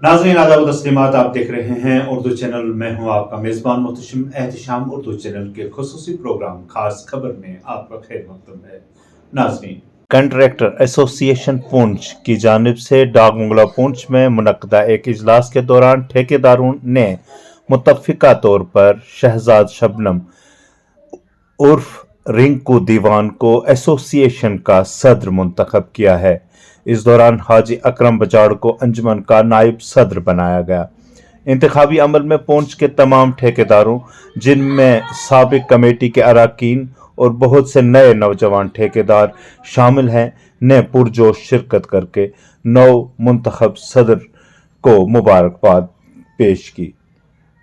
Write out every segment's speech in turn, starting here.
नाज़रीन आदाब व तस्लीमात, आप देख रहे हैं उर्दू चैनल। मैं हूं आपका मेज़बान मोहतशिम एहतिशाम। उर्दू चैनल के खुसूसी प्रोग्राम खास खबर में आपका खैर मकदम है। नाज़रीन, कंट्रैक्टर एसोसिएशन पुंछ की जानिब से डाकबंगला पुंछ में मुनक्कदा एक इजलास के दौरान ठेकेदारों ने मुतफ़िका तौर पर शहजाद शबनम उर्फ रिंकू दीवान को एसोसिएशन का सदर मुंतखब किया है। इस दौरान हाजी अकरम बजाड़ को अंजुमन का नायब सदर बनाया गया। इंतखाबी अमल में पुंछ के तमाम ठेकेदारों, जिनमें साबिक कमेटी के अरकान और बहुत से नए नौजवान ठेकेदार शामिल हैं, ने पुरजोश शिरकत करके नौ मुंतखब सदर को मुबारकबाद पेश की।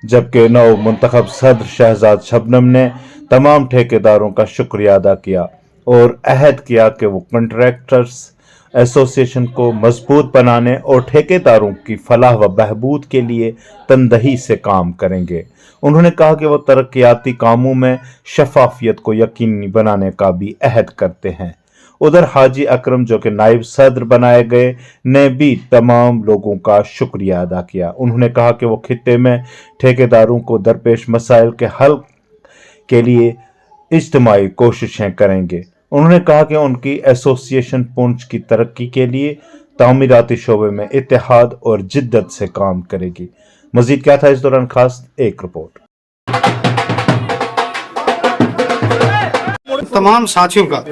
जबकि नौ मुंतखब सदर शहजाद शबनम ने तमाम ठेकेदारों का शुक्रिया अदा किया और अहद किया कि वो कंट्रैक्टर्स एसोसिएशन को मजबूत बनाने और ठेकेदारों की फलाह व बहबूद के लिए तनदही से काम करेंगे। उन्होंने कहा कि वो तरक्याती कामों में शफाफियत को यकीनी बनाने का भी अहद करते हैं। उधर हाजी अकरम, जो कि नायब सदर बनाए गए, ने भी तमाम लोगों का शुक्रिया अदा किया। उन्होंने कहा कि वो खित्ते में ठेकेदारों को दरपेश मसाइल के हल के लिए इज्तिमाई कोशिशें करेंगे। उन्होंने कहा कि उनकी एसोसिएशन पुंछ की तरक्की के लिए तामीराती शोबे में इत्तेहाद और जिद्दत से काम करेगी। मजीद क्या था इस दौरान खास एक रिपोर्ट। तमाम साथियों का,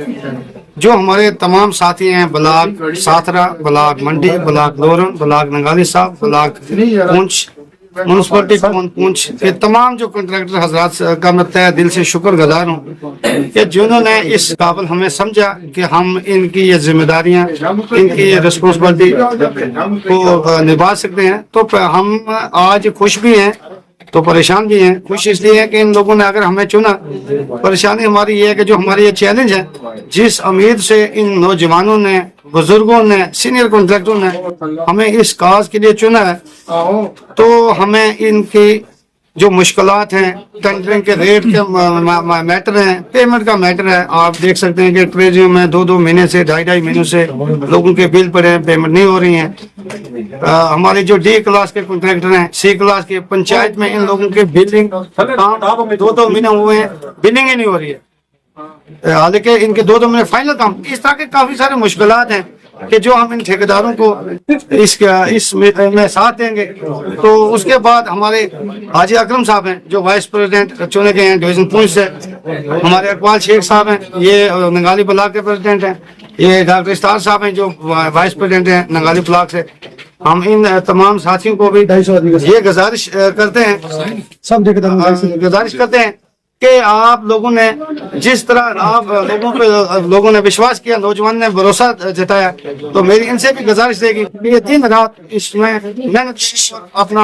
जो हमारे तमाम साथी हैं, ब्लाक साथरा, ब्लाक मंडी, ब्लाक लोरन, ब्लाक नंगाली साहब, ब्लाक पुंछ, म्यूनसिपलिटी पुंछ के तमाम जो कॉन्ट्रैक्टर हजरात का मैं तहे दिल से शुक्रगुजार हूँ कि जिन्होंने इस काबिल हमें समझा कि हम इनकी ये जिम्मेदारियां, इनकी ये रिस्पॉन्सिबिलिटी को निभा सकते हैं। तो हम आज खुश भी हैं तो परेशान भी हैं। खुश इसलिए है कि इन लोगों ने अगर हमें चुना, परेशानी हमारी ये है कि जो हमारी ये चैलेंज है, जिस उम्मीद से इन नौजवानों ने, बुजुर्गों ने, सीनियर कॉन्ट्रैक्टरों ने हमें इस काज के लिए चुना है, तो हमें इनकी जो मुश्किलात हैं, टेंडरिंग के रेट के मैटर हैं, पेमेंट का मैटर है। आप देख सकते हैं कि ट्रेजरी में 2-2 महीने से, 2.5 महीनों से लोगों के बिल पड़े हैं, पेमेंट नहीं हो रही हैं। हमारे जो डी क्लास के कॉन्ट्रैक्टर हैं, सी क्लास के, पंचायत में इन लोगों के बिल्डिंग काम 2-2 महीने हुए हैं, बिलिंग ही नहीं हो रही है। हालांकि इनके 2-2 महीने फाइनल काम, इस तरह के काफी सारे मुश्किलात हैं कि जो हम इन ठेकेदारों को इसमें साथ देंगे। तो उसके बाद हमारे हाजी अकरम साहब हैं, जो वाइस प्रेसिडेंट चुने गए हैं डिवीजन पुंछ से। हमारे इकबाल शेख साहब हैं, ये नंगाली ब्लॉक के प्रेसिडेंट हैं। ये डॉक्टर इस्तार साहब हैं, जो वाइस प्रेसिडेंट हैं नंगाली ब्लॉक से। हम इन तमाम साथियों को भी ये गुजारिश करते हैं, सब गुजारिश करते हैं कि आप लोगों ने जिस तरह आप लोगों ने विश्वास किया, नौजवान ने भरोसा जताया, तो मेरी इनसे भी गुजारिश रहेगी कि ये दिन रात इसमें मेहनत अपना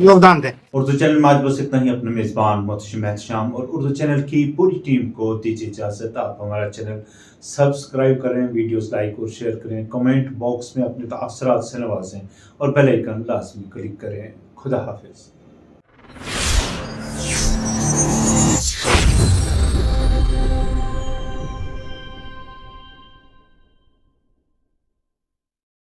योगदान दें। उर्दू चैनल में आज बस इतना ही। अपने मेजबान मोहतशिम एहतिशाम और उर्दू चैनल की पूरी टीम को दीजिए इजाजत। आप हमारा चैनल सब्सक्राइब करें, वीडियोस लाइक और शेयर करें, कमेंट बॉक्स में अपने तासरात से नवाजें और बेल आइकन लाजमी क्लिक करें। खुदा हाफिज।